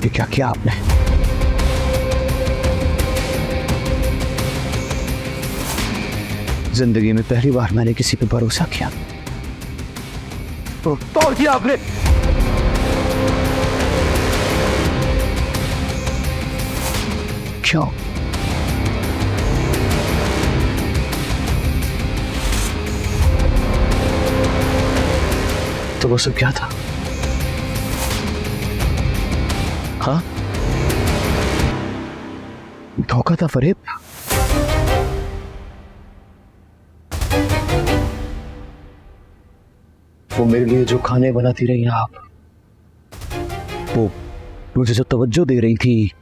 ये क्या किया आपने? जिंदगी में पहली बार मैंने किसी पे भरोसा किया तो तोड़ दिया आपने। क्यों? तो वो सब क्या था? हाँ, धोखा था फरेब। वो मेरे लिए जो खाने बनाती रही आप, वो मुझे जो तवज्जो दे रही थी,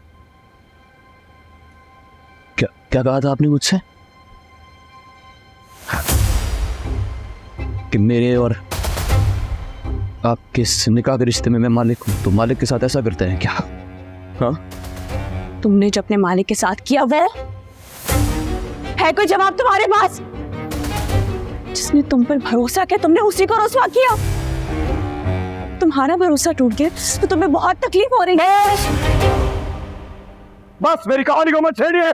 क्या क्या कहा था आपने मुझसे? कि मेरे और आपके इस निकाह के रिश्ते में मैं मालिक हूं, तो मालिक के साथ ऐसा करते हैं क्या? हाँ, तुमने जो अपने मालिक के साथ किया वो है कोई जवाब तुम्हारे पास? जिसने तुम पर भरोसा किया तुमने उसी को रुसवा किया। तुम्हारा भरोसा टूट गया तो तुम्हें बहुत तकलीफ हो रही है। बस मेरी कहानी को मत छेड़िए,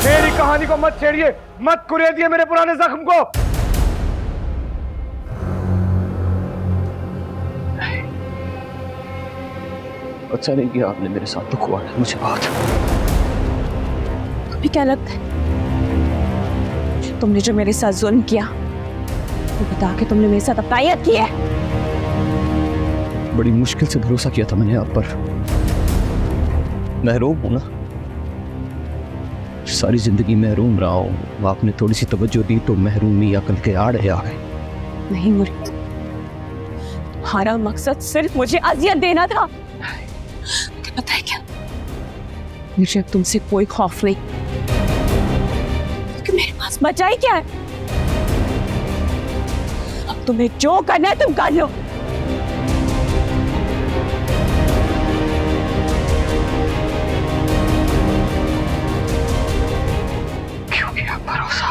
मेरी कहानी को मत छेड़िए, मत कुरेदिए मेरे पुराने जख्म को। अच्छा नहीं किया आपने मेरे साथ, दुख हुआ मुझे बहुत। तुम्हें क्या लगता है तुमने जो मेरे साथ जुल्म किया वो बता के तुमने मेरे साथ अतायत की है? बड़ी मुश्किल से भरोसा किया था मैंने आप पर। महरूम हूं ना, सारी जिंदगी महरूम रहा हूं। आपने थोड़ी सी तवज्जो दी तो महरूमी अकल के आड़े आ गए। नहीं मुरीद, तुम्हारा मकसद सिर्फ मुझे अजियत देना था। पता है क्या, मुझे अब तुमसे कोई खौफ नहीं, क्योंकि मेरे पास बचा ही क्या है। अब तुम्हें जो करना है तुम कर लो। क्यों किया भरोसा?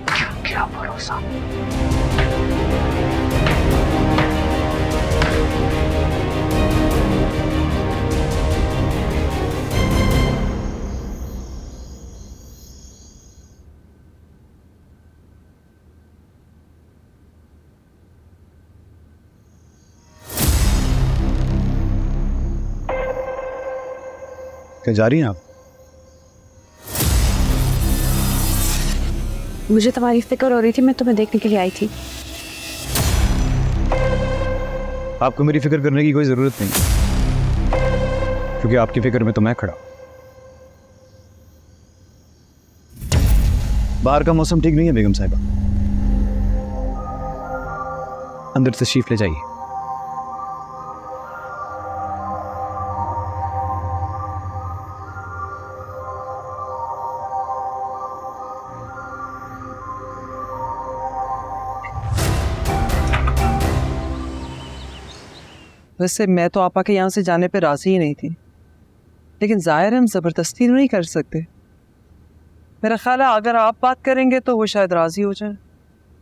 क्यों किया भरोसा? क्या जा रही हैं आप? मुझे तुम्हारी फिक्र हो रही थी, मैं तुम्हें देखने के लिए आई थी। आपको मेरी फिक्र करने की कोई जरूरत नहीं, क्योंकि आपकी फिक्र में तो मैं खड़ा। बाहर का मौसम ठीक नहीं है बेगम साहिबा, अंदर तशरीफ ले जाइए। वैसे मैं तो आपा के यहाँ से जाने पे राजी ही नहीं थी, लेकिन जाहिर हम ज़बरदस्ती नहीं कर सकते। मेरा ख्याल है अगर आप बात करेंगे तो वो शायद राजी हो जाए।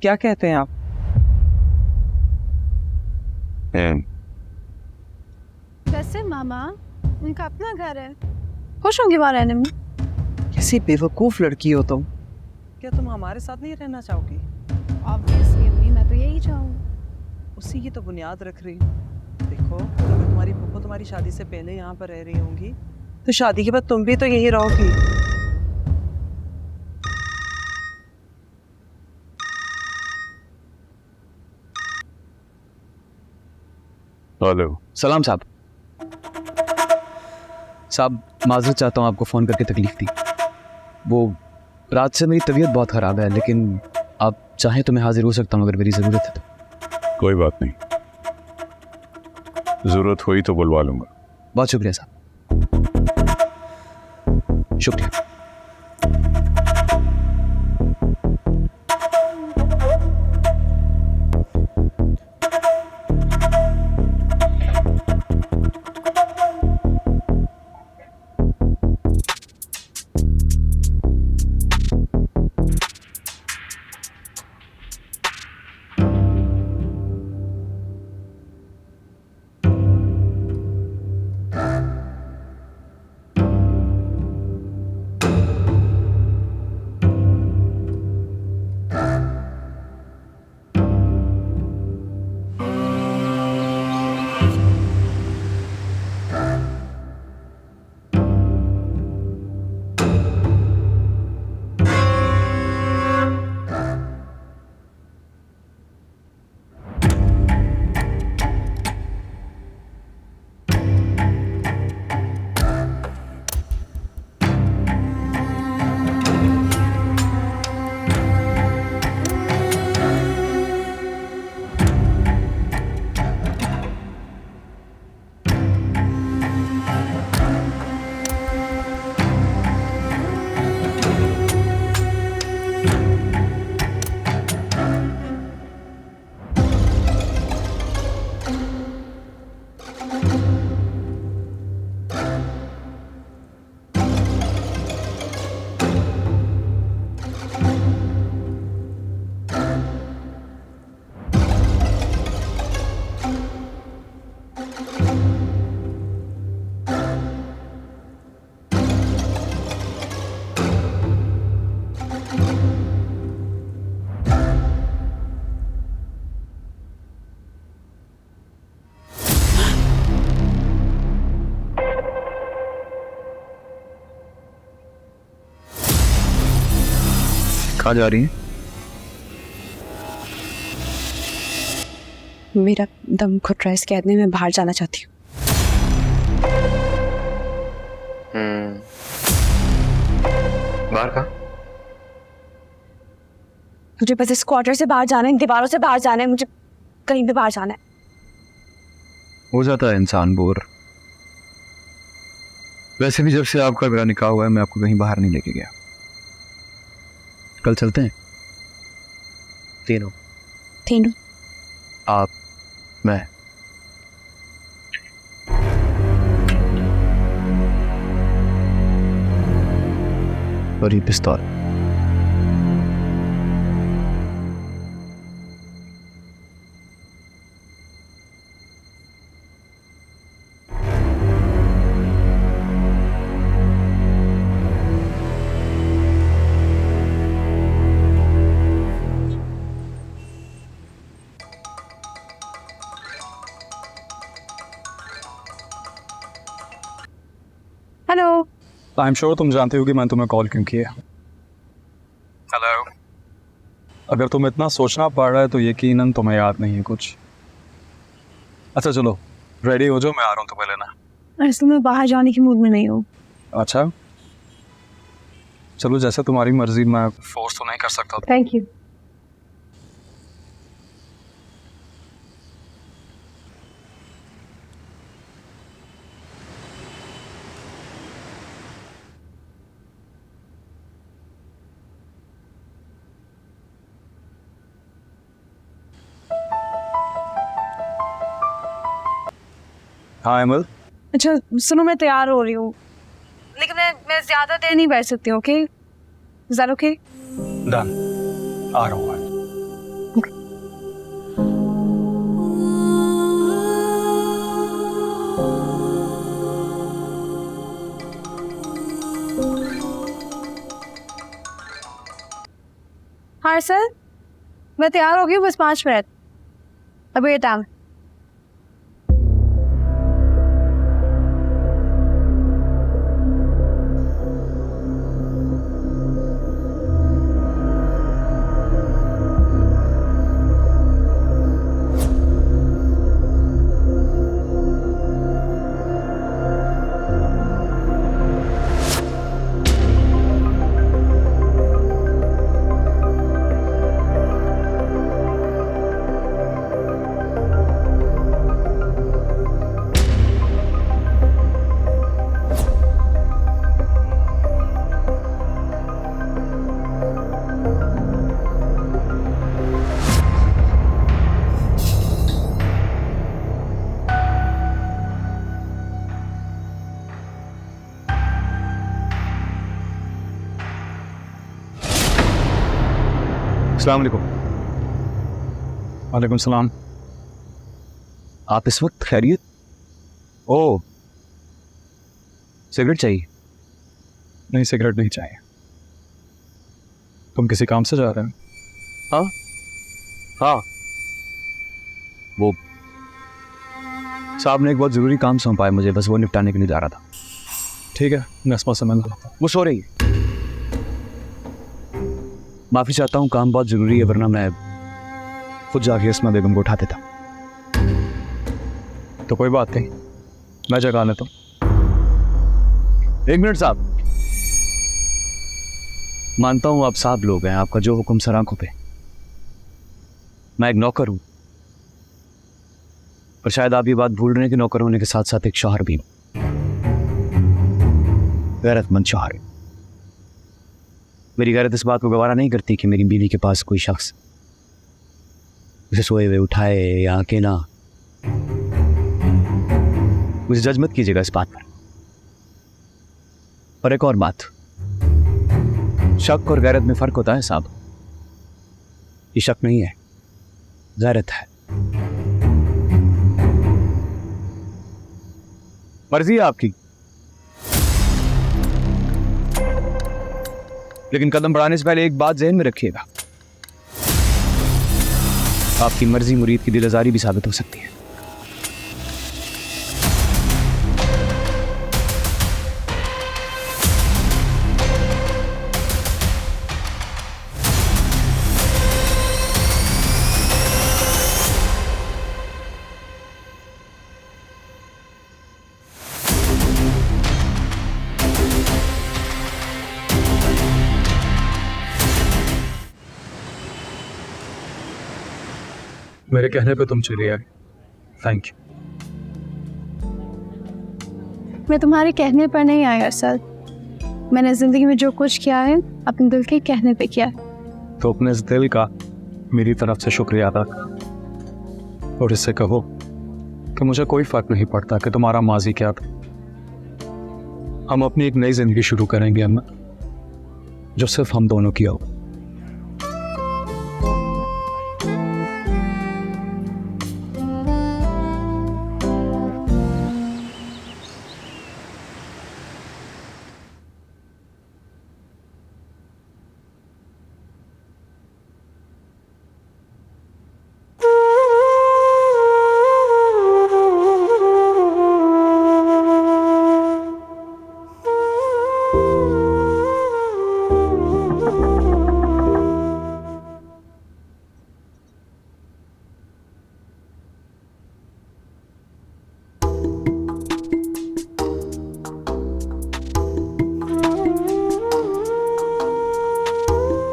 क्या कहते हैं आप? वैसे मामा, उनका अपना घर है, खुश होंगे वहाँ रहने में। कैसी बेवकूफ़ लड़की हो तुम। क्या तुम हमारे साथ नहीं रहना चाहोगी? ऑब्वियसली अम्मी, मैं तो यही चाहूँ। उसी की तो बुनियाद रख रही हूँ। देखो, अगर तुम्हारी फूफो तुम्हारी शादी से पहले यहाँ पर रह रही होंगी तो शादी के बाद तुम भी तो यही रहोगी। हेलो। सलाम साहब। साहब माजरत चाहता हूँ, आपको फ़ोन करके तकलीफ दी। वो रात से मेरी तबीयत बहुत ख़राब है, लेकिन आप चाहें तो मैं हाजिर हो सकता हूँ अगर मेरी ज़रूरत है तो। कोई बात नहीं, जरूरत हुई तो बुलवा लूंगा। बहुत शुक्रिया साहब, शुक्रिया। कहाँ जा रही हैं? मेरा दम घुट रहा है इस कैद में, मैं बाहर जाना चाहती हूँ। बाहर कहाँ? मुझे बस इस क्वार्टर से बाहर जाना है, इन दीवारों से बाहर जाना है, मुझे कहीं भी बाहर जाना है। हो जाता है इंसान बोर। वैसे भी जब से आपका मेरा निकाह हुआ है मैं आपको कहीं बाहर नहीं लेके गया। कल चलते हैं तीनों। तीनों? आप, मैं, और ये पिस्तौल। हेलो। आई एम श्योर तुम जानते हो कि मैंने तुम्हें कॉल क्यों किया। हेलो। अगर तुम इतना सोचना पड़ रहा है तो यकीनन तुम्हें याद नहीं है कुछ। अच्छा चलो रेडी हो जाओ, मैं आ रहा हूँ तुम्हें लेना। असल में बाहर जाने की मूड में नहीं हूँ। अच्छा चलो जैसे तुम्हारी मर्जी, मैं फोर्स तो नहीं कर सकता। Thank you. हाँ अमल। अच्छा सुनो, मैं तैयार हो रही हूँ, लेकिन मैं ज़्यादा देर नहीं बैठ सकती हूँ। Okay, is that okay? Done, आ रहा हूँ। हाँ सर, मैं तैयार हो गई हूँ, बस 5 मिनट। अभी ये टाइम। अस्सलाम वालेकुम। वालेकुम सलाम। आप इस वक्त खैरियत? ओह, सिगरेट चाहिए? नहीं सिगरेट नहीं चाहिए। तुम किसी काम से जा रहे हो? हाँ हाँ, वो साहब ने एक बहुत ज़रूरी काम सौंपा है मुझे, बस वो निपटाने के लिए जा रहा था। ठीक है, नस्मा से मिल रहा था। वो सो रही है। माफ़ी चाहता हूँ, काम बहुत ज़रूरी है, वरना मैं खुद जाके अस्मा बेगम को उठा देता। तो कोई बात नहीं, मैं जगा लेता हूँ। एक मिनट साहब, मानता हूँ आप साहब लोग हैं, आपका जो हुक्म सर आंखों पे। मैं एक नौकर हूँ, पर शायद आप ये बात भूल रहे हैं कि नौकर होने के साथ साथ एक शौहर भी हूँ, गैरतमंद शौहर। मेरी गैरत इस बात को गवारा नहीं करती कि मेरी बीवी के पास कोई शख्स उसे सोए हुए उठाए या अकेला। मुझे जज मत कीजिएगा इस बात पर। और एक और बात, शक और गैरत में फर्क होता है साहब। ये शक नहीं है, गैरत है। मर्जी है आपकी, लेकिन कदम बढ़ाने से पहले एक बात ज़हन में रखिएगा, आपकी मर्जी मुरीद की दिलआज़ारी भी साबित हो सकती है। मेरे कहने पे तुम चली आई, थैंक यू। मैं तुम्हारे कहने पर नहीं आई असल, मैंने ज़िंदगी में जो कुछ किया है अपने दिल के कहने पे किया है। तो अपने इस दिल का मेरी तरफ से शुक्रिया अदा और इससे कहो कि मुझे कोई फर्क नहीं पड़ता कि तुम्हारा माजी क्या था। हम अपनी एक नई जिंदगी शुरू करेंगे अम्मा, जो सिर्फ हम दोनों की हो।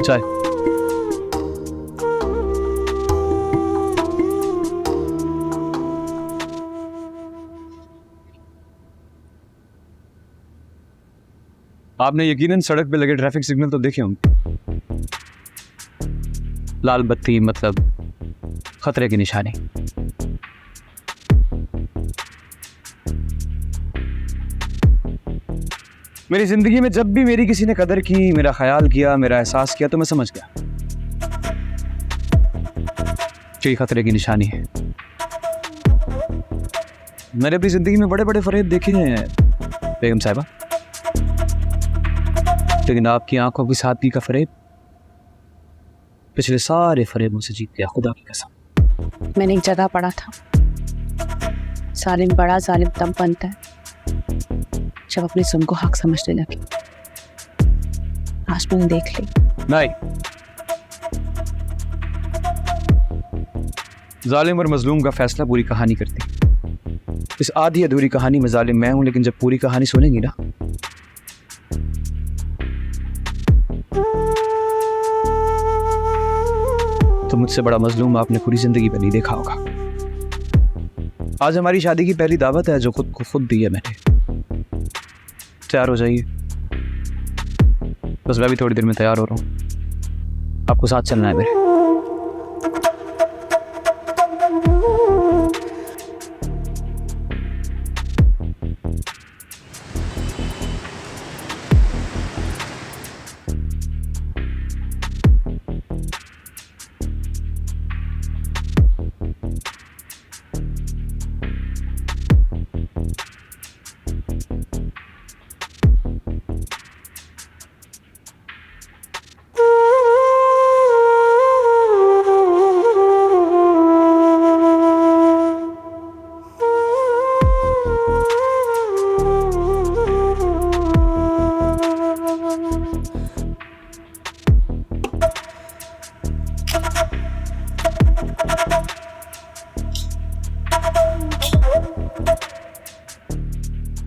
चाय। आपने यकीनन सड़क पे लगे ट्रैफिक सिग्नल तो देखे होंगे। लाल बत्ती मतलब खतरे की निशानी। मेरी जिंदगी में जब भी मेरी किसी ने कदर की, मेरा ख्याल किया, मेरा एहसास किया, तो मैं समझ गया कि खतरे की निशानी है। मैंने अपनी जिंदगी में बड़े बड़े फरेब देखे हैं बेगम साहिबा, लेकिन आपकी आंखों की सादगी का फरेब पिछले सारे फरेबों से जीत गया, खुदा की कसम। मैंने एक जगह पढ़ा था, जालिम बड़ा जालिम तब बनता है जब अपने जुल्म को हक समझने लगे। आज मैंने देख ली। नहीं, जालिम और मजलूम का फैसला पूरी कहानी करती। इस आधी अधूरी कहानी में जालिम मैं हूं, लेकिन जब पूरी कहानी सुनेंगी ना, तो मुझसे बड़ा मजलूम आपने पूरी जिंदगी में नहीं देखा होगा। आज हमारी शादी की पहली दावत है जो खुद को खुद दी है मैंने। तैयार हो जाइए, बस मैं भी थोड़ी देर में तैयार हो रहा हूँ, आपको साथ चलना है मेरे।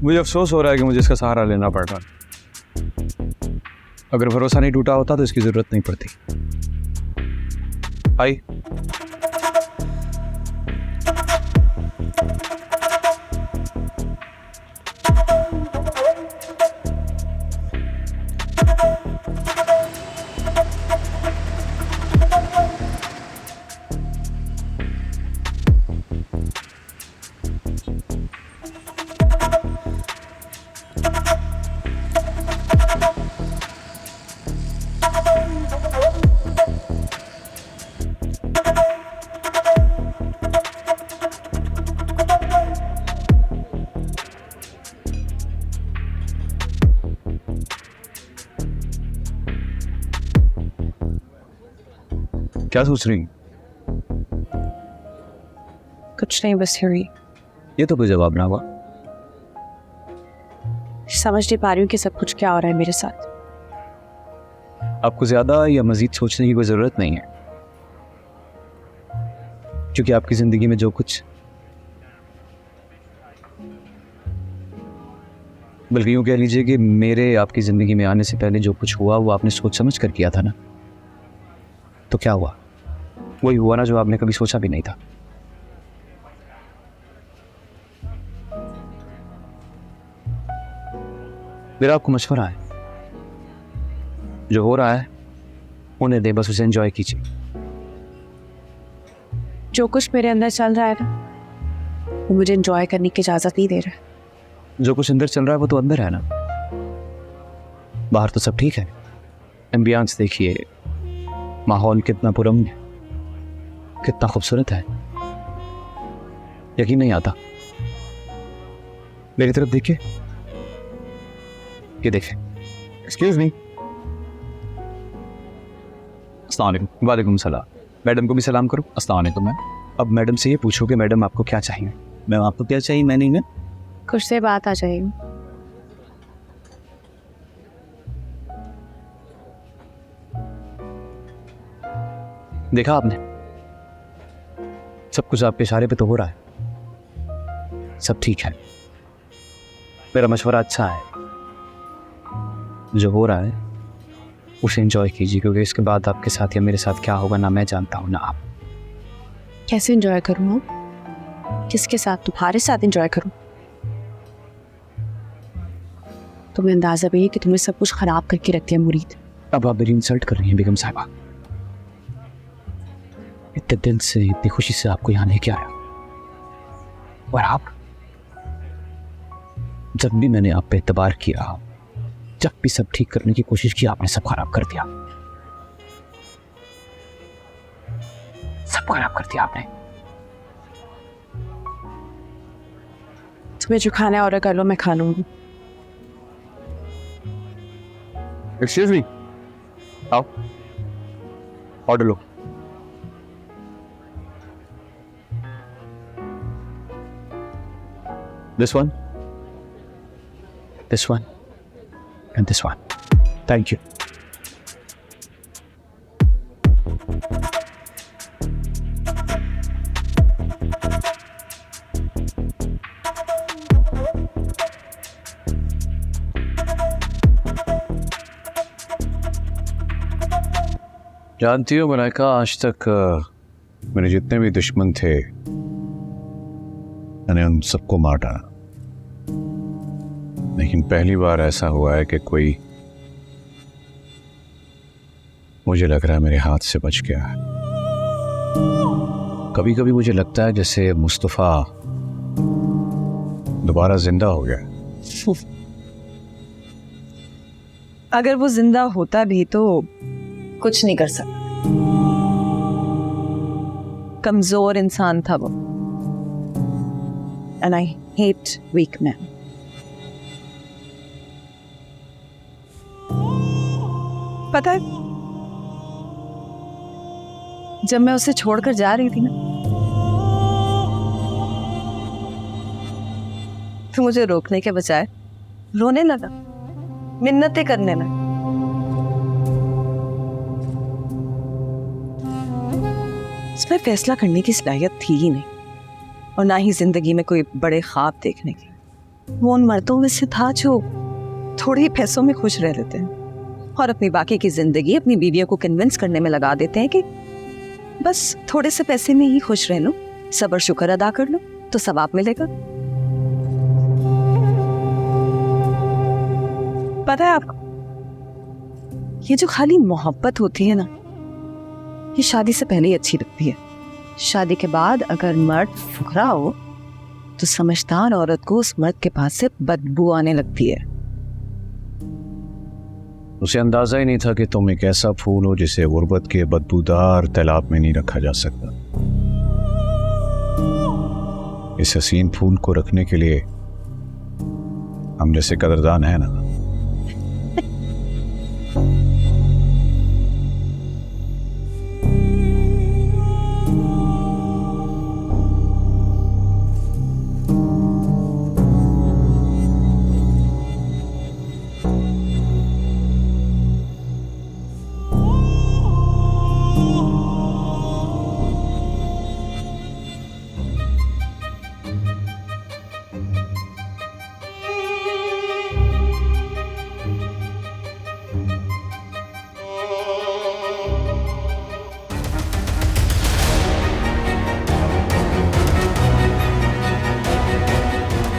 मुझे अफसोस हो रहा है कि मुझे इसका सहारा लेना पड़ रहा है। अगर भरोसा नहीं टूटा होता तो इसकी जरूरत नहीं पड़ती। आई क्या सोच रही? कुछ नहीं, बस हियरी। ये तो कोई जवाब ना हुआ। समझ नहीं पा रही हूँ कि सब कुछ क्या हो रहा है मेरे साथ। आपको ज्यादा या मजीद सोचने की कोई जरूरत नहीं है, क्योंकि आपकी जिंदगी में जो कुछ, बल्कि यूं कह लीजिए कि मेरे आपकी जिंदगी में आने से पहले जो कुछ हुआ वो आपने सोच समझ कर किया था ना। तो क्या हुआ? वही हुआ ना जो आपने कभी सोचा भी नहीं था। मेरा आपको मशवरा है, जो हो रहा है उन्हें दे, बस उसे एंजॉय कीजिए। जो कुछ मेरे अंदर चल रहा है ना, वो मुझे एंजॉय करने की इजाजत नहीं दे रहा है। जो कुछ अंदर चल रहा है वो तो अंदर है ना, बाहर तो सब ठीक है। एम्बियंस देखिए, माहौल कितना पुरअमन है, कितना खूबसूरत है, यकीन नहीं आता। मेरी तरफ देखिए, ये देखें। Excuse me. अस्सलाम वालेकुम। वालेकुम सलाम। मैडम को भी सलाम करो। अस्सलाम वालेकुम मैम। अब मैडम से ये पूछो कि मैडम आपको क्या चाहिए। मैम आपको क्या चाहिए? मैंने ना कुछ से बात आ जाएगी। देखा आपने, सब कुछ आपके इशारे पे तो हो रहा है, सब ठीक है। मेरा मशवरा अच्छा है, जो हो रहा है उसे एंजॉय कीजिए, क्योंकि इसके बाद आपके साथ या मेरे साथ क्या होगा ना मैं जानता हूँ ना आप। कैसे एंजॉय करूँ? किसके साथ? तुम्हारे साथ एंजॉय करूँ? तुम्हें अंदाजा भी है कि तुम्हें सब कुछ खराब करके रखती है मुरीद। अब आप मेरी इंसल्ट कर रही हैं बेगम साहिबा। इतने दिल से, इतनी खुशी से आपको यहाँ लेके आया, और आप, जब भी मैंने आप पे एतबार किया, जब भी सब ठीक करने की कोशिश की, आपने सब खराब कर दिया। सब खराब कर दिया आपने। तुम्हें जो खाना है ऑर्डर कर लो, मैं खा लूंगी। एक्सक्यूज मी, आओ order low. This one, this one, and this one. Thank you. जानती हो मलाइका, आज तक मेरे जितने भी दुश्मन थे मैंने उन सबको मार डाला, लेकिन पहली बार ऐसा हुआ है कि कोई, मुझे लग रहा है, मेरे हाथ से बच गया है। कभी कभी मुझे लगता है जैसे मुस्तफ़ा दोबारा जिंदा हो गया। अगर वो जिंदा होता भी तो कुछ नहीं कर सकता। कमजोर इंसान था वो। And I hate weak men. पता है, जब मैं उसे छोड़कर जा रही थी ना, तो मुझे रोकने के बजाय रोने लगा, मिन्नतें करने लगा। इसमें फैसला करने की सलाहियत थी ही नहीं, और ना ही जिंदगी में कोई बड़े ख्वाब देखने की। वो उन मर्दों में से था जो थोड़े ही पैसों में खुश रह लेते हैं और अपनी बाकी की जिंदगी अपनी बीवियों को कन्विंस करने में लगा देते हैं कि बस थोड़े से पैसे में ही खुश रह लो, सब्र शुक्र अदा कर लो तो सवाब मिलेगा। पता है आपको, ये जो खाली मोहब्बत होती है ना, ये शादी से पहले ही अच्छी लगती है। शादी के बाद अगर मर्द फुकरा हो तो समझदार औरत को उस मर्द के पास से बदबू आने लगती है। उसे अंदाजा ही नहीं था कि तुम एक ऐसा फूल हो जिसे गुर्बत के बदबूदार तालाब में नहीं रखा जा सकता। इस हसीन फूल को रखने के लिए हम जैसे कदरदान है ना।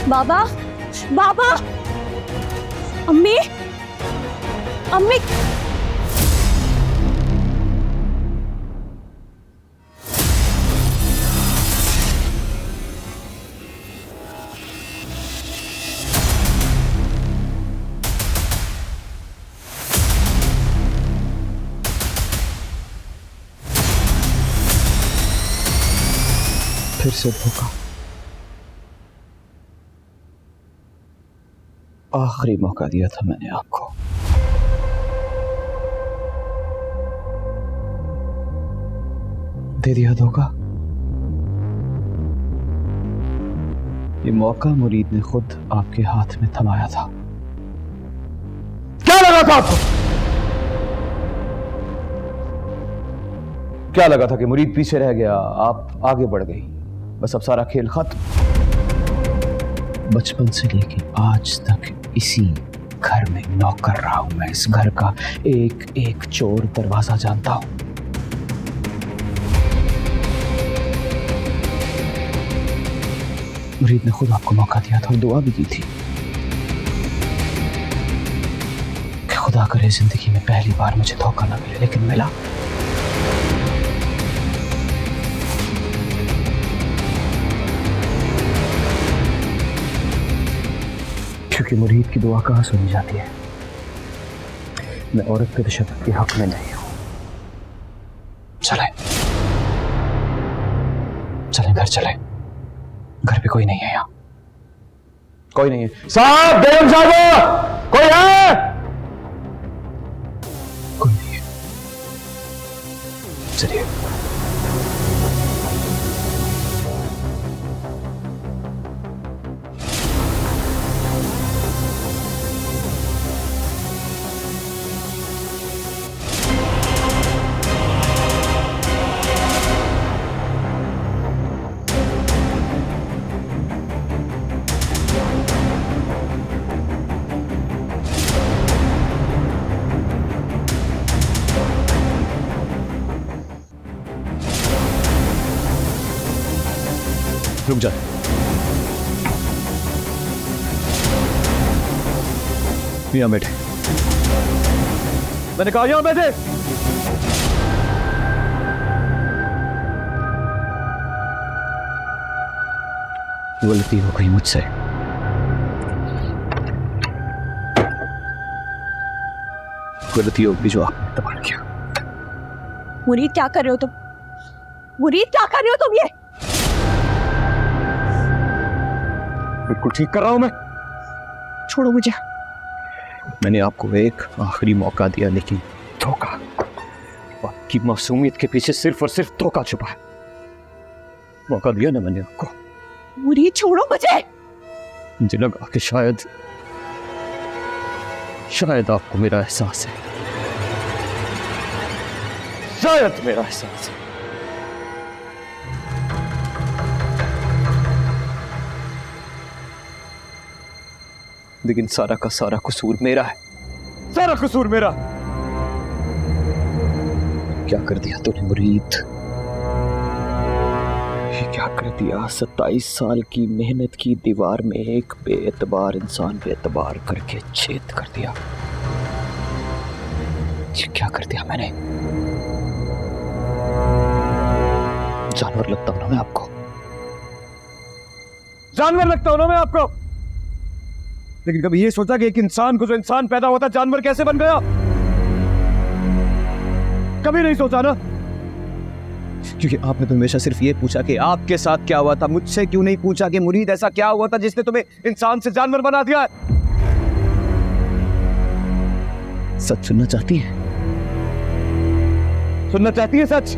बाबा, बाबा, अम्मी, अम्मी, फिर से धोखा। आखिरी मौका दिया था मैंने आपको। दे दिया धोखा। ये मौका मुरीद ने खुद आपके हाथ में थमाया था। क्या लगा था आपको? क्या लगा था कि मुरीद पीछे रह गया, आप आगे बढ़ गई, बस अब सारा खेल खत्म? बचपन से लेके आज तक इसी घर में नौकर रहा हूं मैं। इस घर का एक एक चोर दरवाजा जानता हूं। मुरीद ने खुद आपको मौका दिया था और दुआ भी की थी कि खुदा करे जिंदगी में पहली बार मुझे धोखा ना मिले, लेकिन मिला। क्योंकि मुरीद की दुआ कहाँ सुनी जाती है। मैं औरत के तशद्दुद के हक में नहीं हूं। चले चले घर चले। घर पे कोई नहीं है यहाँ। कोई नहीं है साहब। बेगम साहब, कोई है? कोई नहीं है। चलिए। रुक जा। यहाँ बैठे। मैंने कहा यहाँ बैठे। गलती हो गई मुझसे। गलती होगी जो आपने तबाह किया। मुरीद क्या कर रहे हो तुम? मुरीद क्या कर रहे हो तुम? ये बिल्कुल ठीक कर रहा हूं मैं। छोड़ो मुझे। मैंने आपको एक आखिरी मौका दिया, लेकिन धोखा। आपकी मासूमियत के पीछे सिर्फ और सिर्फ धोखा छुपा है। मौका दिया ना मैंने आपको। मुरीद छोड़ो मुझे। मुझे लगा कि शायद आपको मेरा एहसास है। शायद मेरा एहसास है। लेकिन सारा का सारा कसूर मेरा है। सारा कसूर मेरा। क्या कर दिया तूने मुरीद? ये क्या कर दिया? 27 साल की मेहनत की दीवार में एक बेएतबार इंसान बेएतबार करके छेद कर दिया। ये क्या कर दिया मैंने? जानवर लगता हूं ना मैं आपको। जानवर लगता हूं ना मैं आपको। लेकिन कभी ये सोचा कि एक इंसान को जो इंसान पैदा होता जानवर कैसे बन गया? कभी नहीं सोचा ना। क्योंकि आपने तो हमेशा सिर्फ ये पूछा कि आपके साथ क्या हुआ था। मुझसे क्यों नहीं पूछा कि मुरीद ऐसा क्या हुआ था जिसने तुम्हें इंसान से जानवर बना दिया है? सच सुनना चाहती है? सुनना चाहती है सच?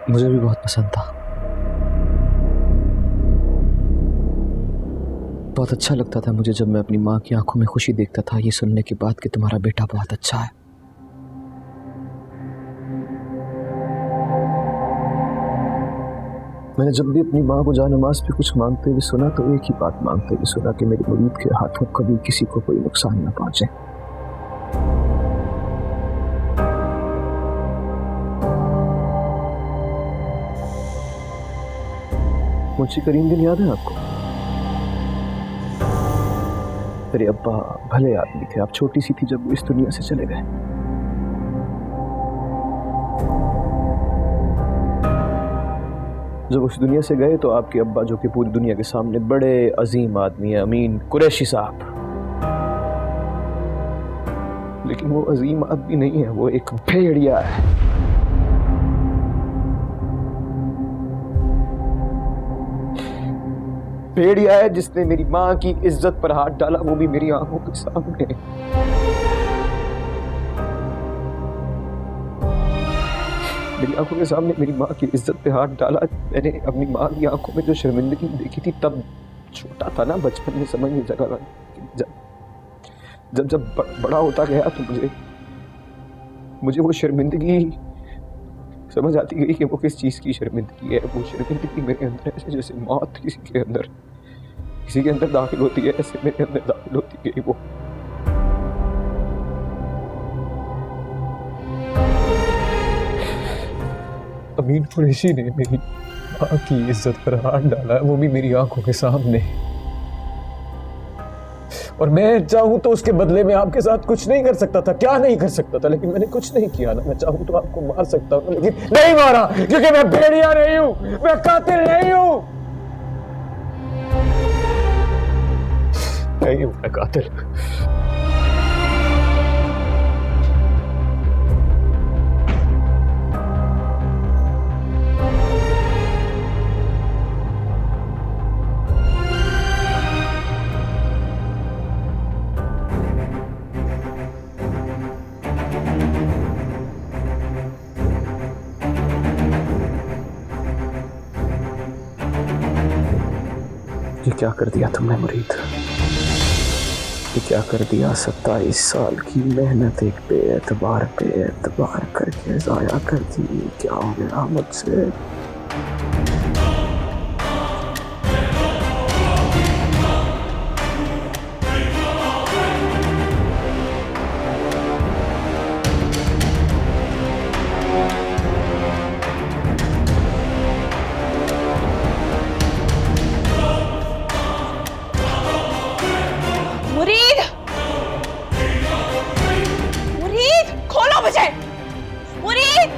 मुझे भी बहुत पसंद था। बहुत अच्छा लगता था मुझे जब मैं अपनी माँ की आंखों में खुशी देखता था ये सुनने के बाद कि तुम्हारा बेटा बहुत अच्छा है। मैंने जब भी अपनी माँ को जानमाज पे कुछ मांगते हुए सुना तो एक ही बात मांगते हुए सुना कि मेरे मुरीद के हाथों कभी किसी को कोई नुकसान न पहुंचे। मुझे करीम दिन याद है आपको? मेरे अब्बा भले आदमी थे, आप छोटी सी थी जब वो इस दुनिया से चले गए। जब उस दुनिया से गए तो आपके अब्बा, जो कि पूरी दुनिया के सामने बड़े अजीम आदमी है, अमीन कुरैशी साहब, लेकिन वो अजीम आदमी नहीं है, वो एक भेड़िया है। भेड़िया है जिसने मेरी माँ की इज्जत पर हाथ डाला, वो भी मेरी आंखों के सामने। मेरी आंखों के सामने मेरी माँ की इज्जत पे हाथ डाला। मैंने अपनी माँ की आंखों में जो शर्मिंदगी देखी थी, तब छोटा था ना, बचपन में समझ नहीं सका। जब बड़ा होता गया तो मुझे वो शर्मिंदगी समझ आती गई कि वो किस चीज़ की शर्मिंदगी है। वो शर्मिंदगी मेरे अंदर ऐसे जैसे मौत किसी के अंदर दाखिल होती है, ऐसे मेरे अंदर दाखिल होती गई वो। अमीन कुरैशी ने मेरी माँ की इज्जत पर हाथ डाला, वो भी मेरी आंखों के सामने। और मैं चाहूँ तो उसके बदले में आपके साथ कुछ नहीं कर सकता था, क्या नहीं कर सकता था, लेकिन मैंने कुछ नहीं किया ना। मैं चाहूँ तो आपको मार सकता हूँ, लेकिन नहीं मारा, क्योंकि मैं भेड़िया नहीं हूँ, मैं कातिल नहीं हूँ। नहीं हूँ मैं कातिल। ये क्या कर दिया तुमने मुरीद? ये क्या कर दिया? 27 साल की मेहनत एक बेएतबार करके ज़ाया कर दी। क्या हो गया मुझसे? मुरीद, खोलो मुझे। मुरीद,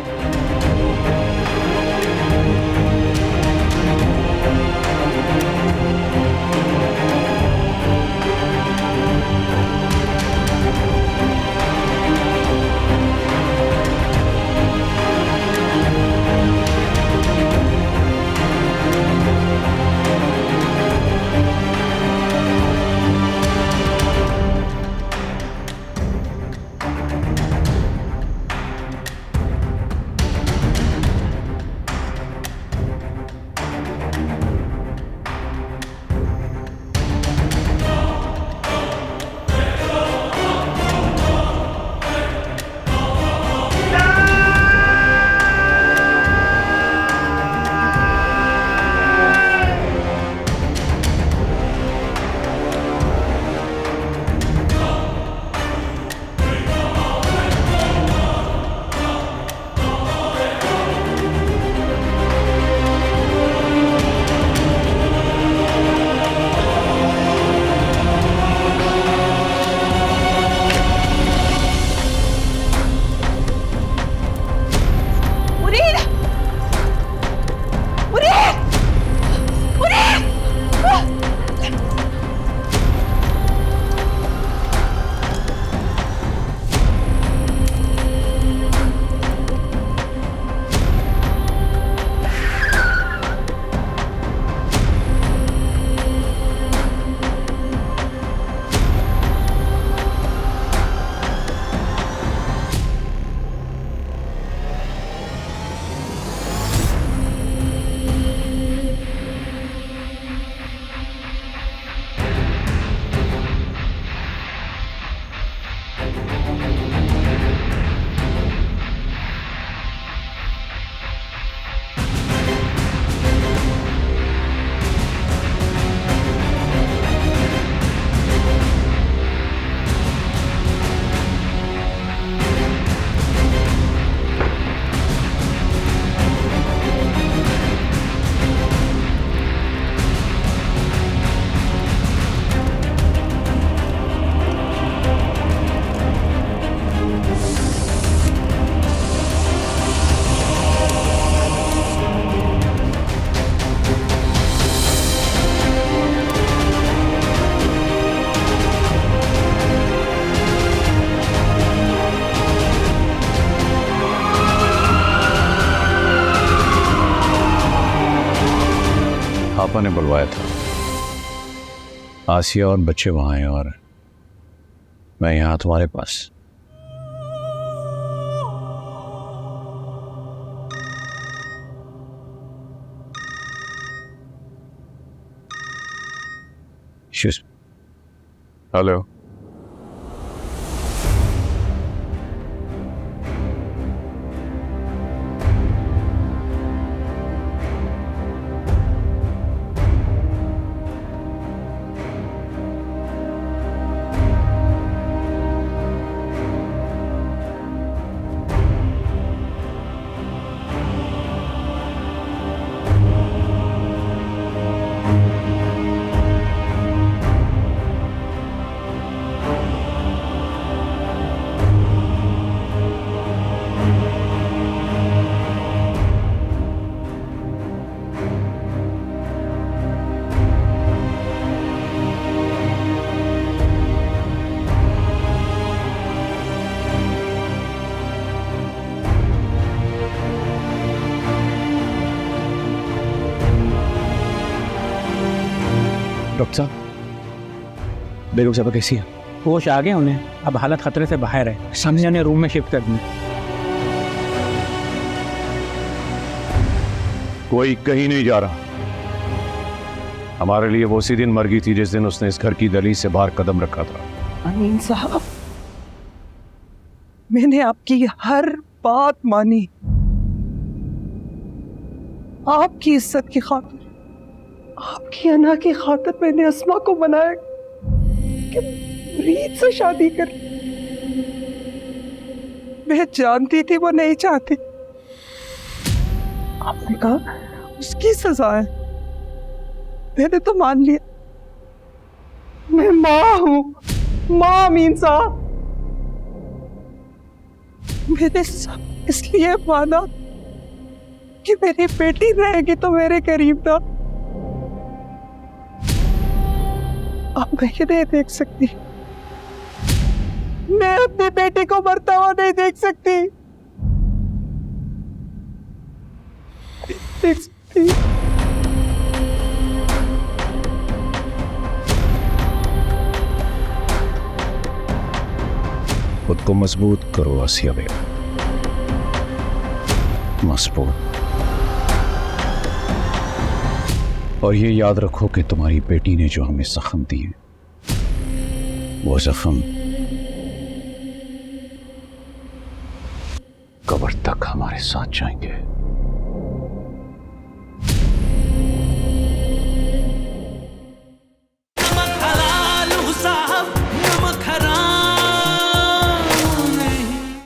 पापा ने बुलवाया था। आसिया और बच्चे वहां हैं और मैं यहाँ तुम्हारे पास। हेलो। डॉक्टर साहब, बेगम साहब कैसी है? होश आ गए उन्हें, अब हालत खतरे से बाहर है। समझे उन्हें रूम में शिफ्ट कर दें। कोई कहीं नहीं जा रहा। हमारे लिए वो उसी दिन मर गई थी जिस दिन उसने इस घर की दहलीज से बाहर कदम रखा था। अमीन साहब, मैंने आपकी हर बात मानी। आपकी इज्जत की खातिर, आपकी अना की खातिर मैंने अस्मा को बनाया कि रीत से शादी कर। मैं जानती थी वो नहीं चाहती। आपने कहा उसकी सजा है, मैंने तो मान लिया। मैं माँ हूं, माँ अमीन साहब। मैंने सब इसलिए माना कि मेरी बेटी रहेगी तो मेरे करीब था। अब मैं ये नहीं देख सकती, मैं अपनी बेटी को मरता हुआ नहीं देख सकती। देख सकती। खुद को मजबूत करो आसिया बेगम, मजबूत। और ये याद रखो कि तुम्हारी बेटी ने जो हमें जख्म दिए, वो जख्म कब्र तक हमारे साथ जाएंगे।